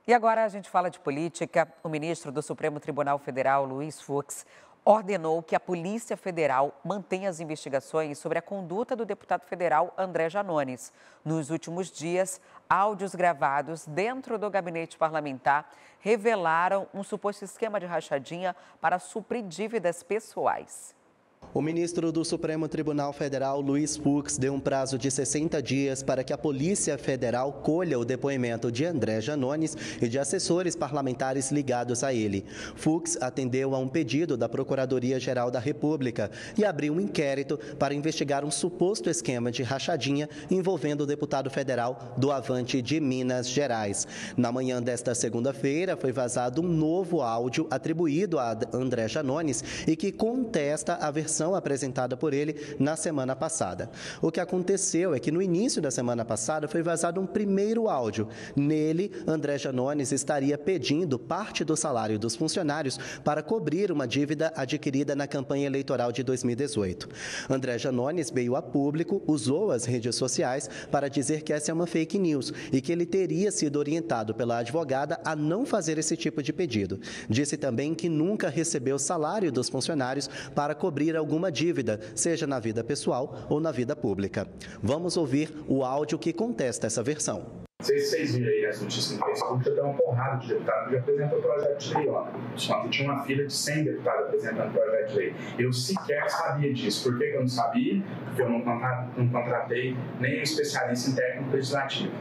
E agora a gente fala de política. O ministro do Supremo Tribunal Federal, Luiz Fux, ordenou que a Polícia Federal mantenha as investigações sobre a conduta do deputado federal André Janones. Nos últimos dias, áudios gravados dentro do gabinete parlamentar revelaram um suposto esquema de rachadinha para suprir dívidas pessoais. O ministro do Supremo Tribunal Federal, Luiz Fux, deu um prazo de 60 dias para que a Polícia Federal colha o depoimento de André Janones e de assessores parlamentares ligados a ele. Fux atendeu a um pedido da Procuradoria-Geral da República e abriu um inquérito para investigar um suposto esquema de rachadinha envolvendo o deputado federal do Avante de Minas Gerais. Na manhã desta segunda-feira, foi vazado um novo áudio atribuído a André Janones e que contesta a versão apresentada por ele na semana passada. O que aconteceu é que no início da semana passada foi vazado um primeiro áudio. Nele, André Janones estaria pedindo parte do salário dos funcionários para cobrir uma dívida adquirida na campanha eleitoral de 2018. André Janones veio a público, usou as redes sociais para dizer que essa é uma fake news e que ele teria sido orientado pela advogada a não fazer esse tipo de pedido. Disse também que nunca recebeu salário dos funcionários para cobrir alguma dívida, seja na vida pessoal ou na vida pública. Vamos ouvir o áudio que contesta essa versão. Não sei se vocês viram aí as notícias no Facebook, já tem uma porrada de deputados que já apresentou projeto de lei ontem. Ontem tinha uma fila de 100 deputados apresentando projeto de lei. Eu sequer sabia disso. Por que eu não sabia? Porque eu não contratei nenhum especialista em técnico legislativo.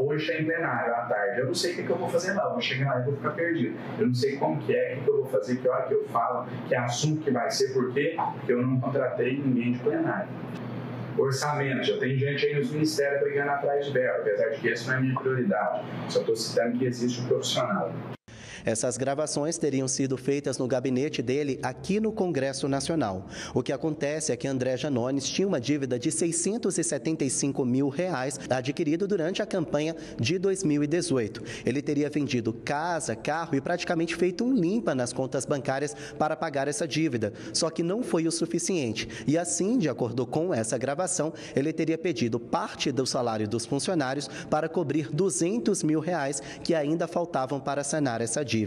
Hoje é em plenário, à tarde. Eu não sei o que eu vou fazer lá. Eu vou chegar lá e vou ficar perdido. Eu não sei como que é, o que eu vou fazer, que hora que eu falo, que assunto que vai ser, por quê? Porque eu não contratei ninguém de plenário. Orçamento, já tem gente aí nos ministérios brigando atrás de verba, apesar de que essa não é a minha prioridade. Só estou citando que existe um profissional. Essas gravações teriam sido feitas no gabinete dele aqui no Congresso Nacional. O que acontece é que André Janones tinha uma dívida de R$675 mil adquirido durante a campanha de 2018. Ele teria vendido casa, carro e praticamente feito um limpa nas contas bancárias para pagar essa dívida, só que não foi o suficiente. E assim, de acordo com essa gravação, ele teria pedido parte do salário dos funcionários para cobrir R$200 mil que ainda faltavam para sanar essa dívida.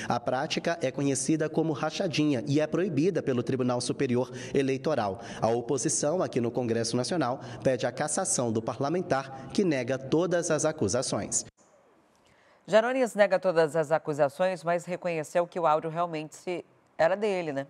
A prática é conhecida como rachadinha e é proibida pelo Tribunal Superior Eleitoral. A oposição aqui no Congresso Nacional pede a cassação do parlamentar, que nega todas as acusações. Janones nega todas as acusações, mas reconheceu que o áudio realmente era dele, né?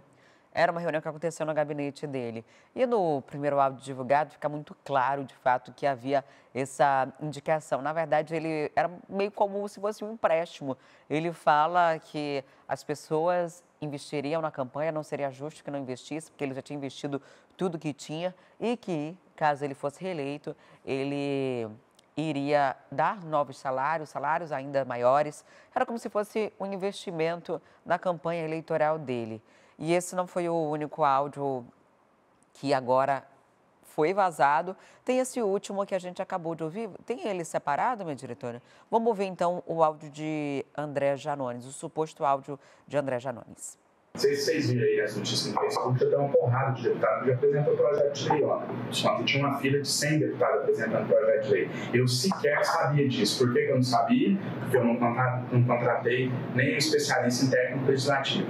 Era uma reunião que aconteceu no gabinete dele. E no primeiro áudio divulgado fica muito claro, de fato, que havia essa indicação. Na verdade, ele era meio como se fosse um empréstimo. Ele fala que as pessoas investiriam na campanha, não seria justo que não investisse, porque ele já tinha investido tudo que tinha e que, caso ele fosse reeleito, ele iria dar novos salários, salários ainda maiores. Era como se fosse um investimento na campanha eleitoral dele. E esse não foi o único áudio que agora foi vazado. Tem esse último que a gente acabou de ouvir. Tem ele separado, minha diretora? Vamos ouvir, então, o áudio de André Janones, o suposto áudio de André Janones. Não sei se vocês viram aí as notícias no Facebook, já tem uma porrada de deputados que já apresentou projeto de lei ontem. Ontem tinha uma fila de 100 deputados apresentando projeto de lei. Eu sequer sabia disso. Por que eu não sabia? Porque eu não contratei nenhum especialista em técnico legislativo.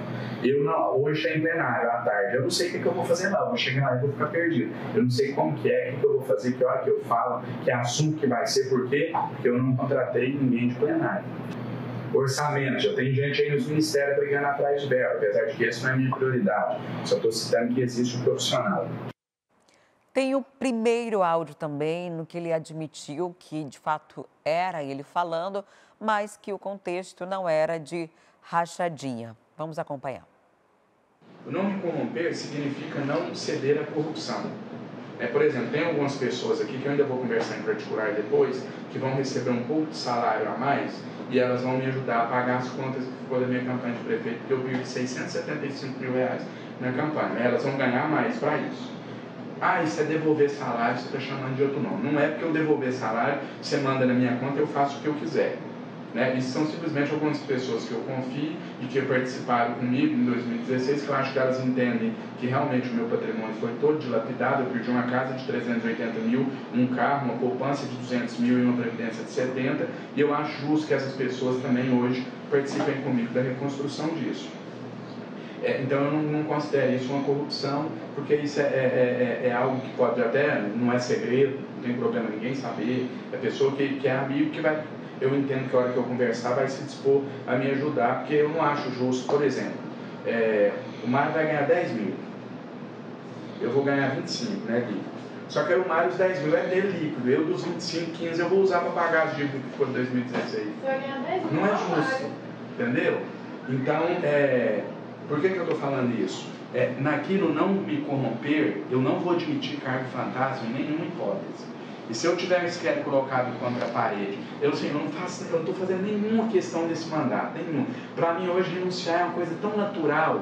Hoje é em plenário, à tarde. Eu não sei o que eu vou fazer lá. Eu vou chegar lá e vou ficar perdido. Eu não sei como que é, o que eu vou fazer, que hora que eu falo, que assunto que vai ser, por quê? Porque eu não contratei ninguém de plenário. Orçamento, já tem gente aí nos ministérios brigando atrás de verba, apesar de que essa não é a minha prioridade. Só estou citando que existe um profissional. Tem o primeiro áudio também, no que ele admitiu que, de fato, era ele falando, mas que o contexto não era de rachadinha. Vamos acompanhar. O não me corromper significa não ceder à corrupção. Por exemplo, tem algumas pessoas aqui que eu ainda vou conversar em particular depois, que vão receber um pouco de salário a mais e elas vão me ajudar a pagar as contas que ficou da minha campanha de prefeito, porque eu perdi R$675 mil na campanha. Elas vão ganhar mais para isso. Isso é devolver salário, você está chamando de outro nome. Não é porque eu devolver salário, você manda na minha conta, eu faço o que eu quiser. né? E são simplesmente algumas pessoas que eu confio e que participaram comigo em 2016, que eu acho que elas entendem que realmente o meu patrimônio foi todo dilapidado. Eu perdi uma casa de 380 mil, um carro, uma poupança de 200 mil e uma previdência de 70, e eu acho justo que essas pessoas também hoje participem comigo da reconstrução disso. Então eu não considero isso uma corrupção, porque isso é algo que pode até, não é segredo, não tem problema ninguém saber, é pessoa que é amigo que vai, eu entendo que a hora que eu conversar vai se dispor a me ajudar, porque eu não acho justo, por exemplo, o Mário vai ganhar 10 mil, eu vou ganhar 25, né, líquido. Só que o Mário, os 10 mil é dele líquido, eu dos 25, 15 eu vou usar para pagar as dívidas que ficou em 2016. Você vai ganhar 10 mil? Não é justo, entendeu? Então, por que eu estou falando isso? Naquilo não me corromper, eu não vou admitir cargo fantasma em nenhuma hipótese. E se eu tiver esse quero colocado contra a parede, eu não estou fazendo nenhuma questão desse mandato, nenhuma. Para mim hoje renunciar é uma coisa tão natural.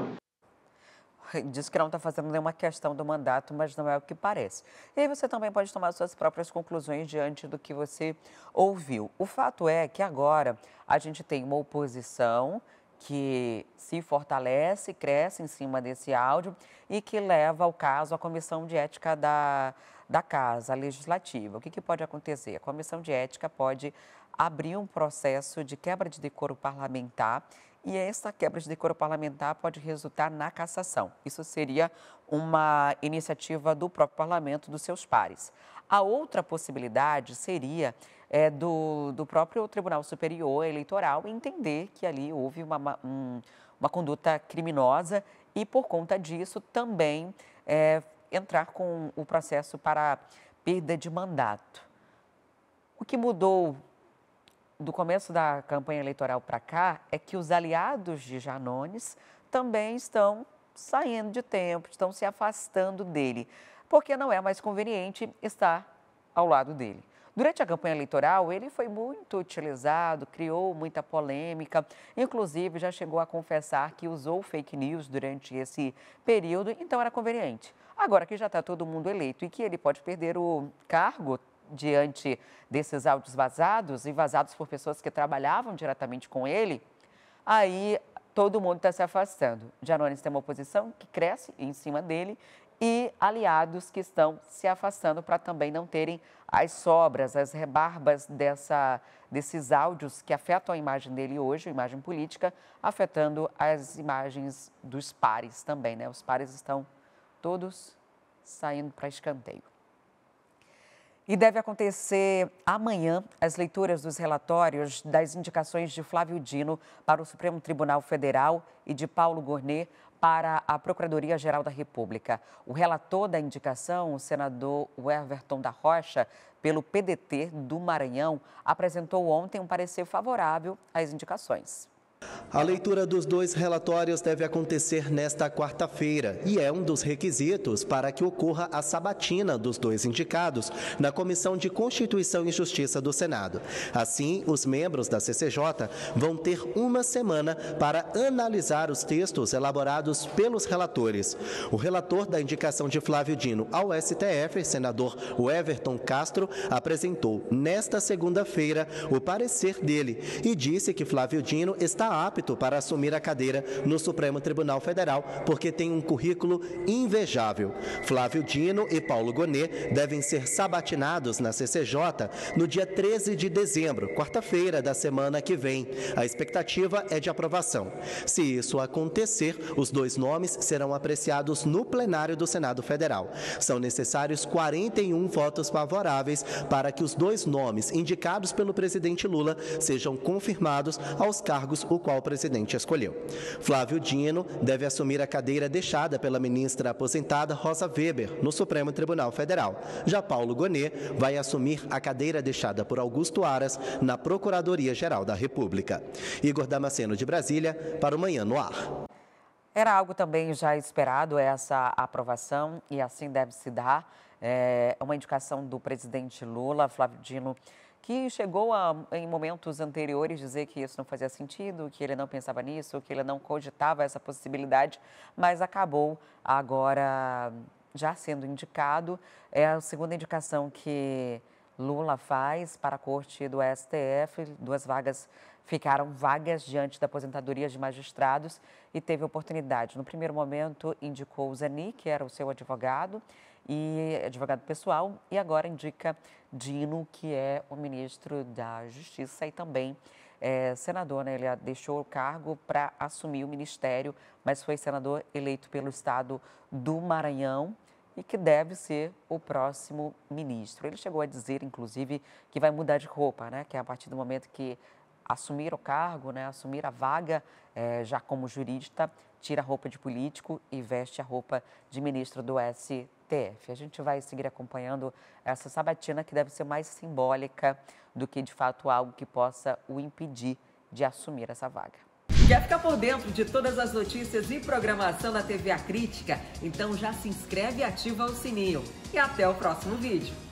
Diz que não está fazendo nenhuma questão do mandato, mas não é o que parece. E aí você também pode tomar suas próprias conclusões diante do que você ouviu. O fato é que agora a gente tem uma oposição que se fortalece, cresce em cima desse áudio e que leva o caso à Comissão de Ética da Casa Legislativa. O que pode acontecer? A Comissão de Ética pode abrir um processo de quebra de decoro parlamentar e essa quebra de decoro parlamentar pode resultar na cassação. Isso seria uma iniciativa do próprio parlamento, dos seus pares. A outra possibilidade seria do próprio Tribunal Superior Eleitoral entender que ali houve uma conduta criminosa e, por conta disso, também entrar com o processo para perda de mandato. O que mudou do começo da campanha eleitoral para cá é que os aliados de Janones também estão saindo de tempo, estão se afastando dele, porque não é mais conveniente estar ao lado dele. Durante a campanha eleitoral, ele foi muito utilizado, criou muita polêmica, inclusive já chegou a confessar que usou fake news durante esse período, então era conveniente. Agora que já está todo mundo eleito e que ele pode perder o cargo diante desses áudios vazados e vazados por pessoas que trabalhavam diretamente com ele, aí todo mundo está se afastando. Janones tem uma oposição que cresce em cima dele e aliados que estão se afastando para também não terem as sobras, as rebarbas desses áudios que afetam a imagem dele hoje, a imagem política, afetando as imagens dos pares também, né? Os pares estão todos saindo para escanteio. E deve acontecer amanhã as leituras dos relatórios das indicações de Flávio Dino para o Supremo Tribunal Federal e de Paulo Gonet para a Procuradoria-Geral da República. O relator da indicação, o senador Everton da Rocha, pelo PDT do Maranhão, apresentou ontem um parecer favorável às indicações. A leitura dos dois relatórios deve acontecer nesta quarta-feira e é um dos requisitos para que ocorra a sabatina dos dois indicados na Comissão de Constituição e Justiça do Senado. Assim, os membros da CCJ vão ter uma semana para analisar os textos elaborados pelos relatores. O relator da indicação de Flávio Dino ao STF, senador Everton Castro, apresentou nesta segunda-feira o parecer dele e disse que Flávio Dino está apto para assumir a cadeira no Supremo Tribunal Federal, porque tem um currículo invejável. Flávio Dino e Paulo Gonet devem ser sabatinados na CCJ no dia 13 de dezembro, quarta-feira da semana que vem. A expectativa é de aprovação. Se isso acontecer, os dois nomes serão apreciados no plenário do Senado Federal. São necessários 41 votos favoráveis para que os dois nomes indicados pelo presidente Lula sejam confirmados aos cargos o qual o presidente escolheu. Flávio Dino deve assumir a cadeira deixada pela ministra aposentada Rosa Weber no Supremo Tribunal Federal. Já Paulo Gonet vai assumir a cadeira deixada por Augusto Aras na Procuradoria-Geral da República. Igor Damasceno, de Brasília, para o Manhã no Ar. Era algo também já esperado essa aprovação e assim deve se dar. É uma indicação do presidente Lula, Flávio Dino, que chegou em momentos anteriores dizer que isso não fazia sentido, que ele não pensava nisso, que ele não cogitava essa possibilidade, mas acabou agora já sendo indicado. É a segunda indicação que Lula faz para a corte do STF. 2 vagas ficaram vagas diante da aposentadoria de magistrados e teve oportunidade. No primeiro momento, indicou o Zani, que era o seu advogado pessoal, e agora indica Dino, que é o ministro da Justiça e também senador, né? Ele deixou o cargo para assumir o ministério, mas foi senador eleito pelo estado do Maranhão e que deve ser o próximo ministro. Ele chegou a dizer, inclusive, que vai mudar de roupa, né? Que é a partir do momento que assumir o cargo, né? Assumir a vaga, já como jurista, tira a roupa de político e veste a roupa de ministro do STF. A gente vai seguir acompanhando essa sabatina que deve ser mais simbólica do que, de fato, algo que possa o impedir de assumir essa vaga. Quer ficar por dentro de todas as notícias e programação da TV A Crítica? Então já se inscreve e ativa o sininho. E até o próximo vídeo.